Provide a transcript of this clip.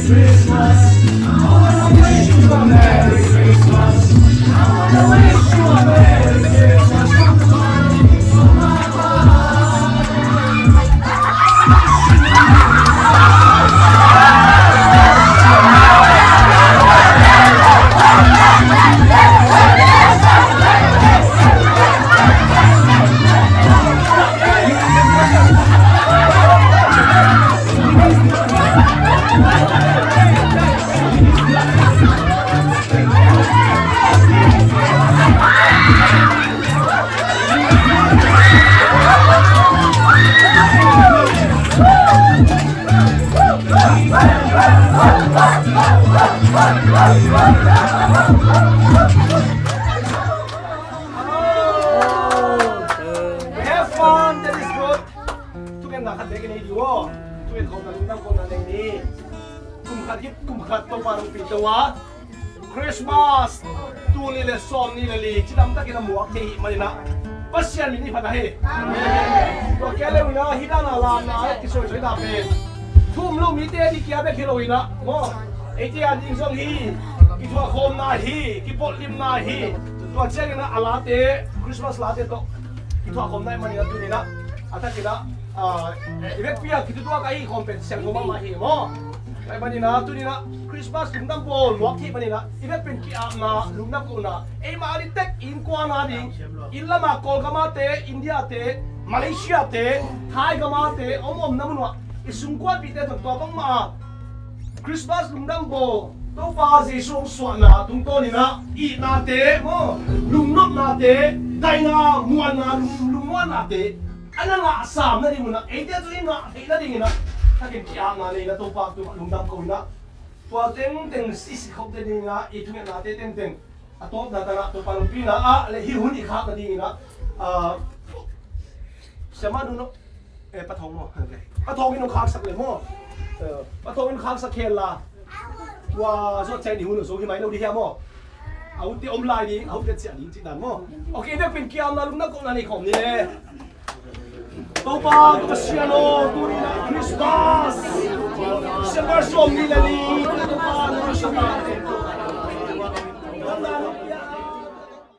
Christmas. I wanna wish you a Merry Christmas. I wanna wish you a Merry Christmas from the bottom of my heart. Have fun, that is good. ทุกอย่างหนักขัดเด็กกันดีวะทุกอย่างของกันตั้งคนนั้นเองนี่กุมขัดยิบกุมขัดตัวปารุปีตัวคริสต์มาสตัวนี้เลยซ้อมนี่เลยลีที่ทำตะกี้ทำหมวกที่มันนะปัสยันมินิพันธ์ให้ตัวแกเลยนะฮิดานาลานาที่สวยๆน่าเป็นทุ่มลูกมีเตี้ยที่เกียร์แบบคิโลวินะโม่ไอ้เตี้ยยิงส่งฮีกิทัวโคมนาฮีกิปอดลิมนาฮีตัวเจ้าเนี่ยนะอาลาเต้คริสต์มาสลาเต้โตกิทัวโคมนามันนี่ตัวนี้นะอาจจะคิดนะอีเวนต์พี่คิดตัวก็อีคอมเป็นเสียงของมาฮีโม่ไอ้มันนี่นะตัวนี้นะคริสต์มาสลุงน้ำโบลหมวกที่มันนี่นะอีเวนต์เป็นกี่อาณาลุงน้ำกูนะไอ้มาอันนี้เต็กอินกวานาดิอินละมาโกลกามาเต้อินเดียเต้มาเลเซียเต้ไทยกามาเต้อมน้ำมันวะอีสุงกวาดปีเต้ตัวบังมาคริสต์มาสลุงน้ำโบตัวบาสิส่งสวนนะตรงตัวนี้นะอีนาเต้โม่ลุงนกนาเต้ไดนามวนนาลุงมวนนาเต้อันนั้นละสามนั่นเองนะไอ้เจ้าตัวนี้นะไอ้นั่นเองนะถ้าเกิดกี่อาณาเลยนะตัวปากตัวลุงดำกูนะตัวเต็งเต็งสิสิเขาเต็งนะอีทุกอย่างนะเต็งเต็งเต็งอ่ะตัวนั่นนะตัวปากลุงปีนะอ่ะเลยหิวหุ่นอีกครับนั่นเองนะสมาดูเนาะปะทองมั้งปะทองกินนกข้าวสักเลยมั้งปะทองกินข้าวสักเคลล่ะว่าสดใจหิวหนูสูงที่ไหมเราดีแค่มั้งเอาที่อมลายดีเอาที่เสียดีจีนั่นมั้งโอเคเดี๋ยวเป็นเกี่ยวนะลุงนักกูนั่นนี่ของนี่ตัวปากตัวเสียโน่ตัวนี้นะคริสต์มาสเซมเบอร์สมนี่เลยตัวปากตัวเสียโน่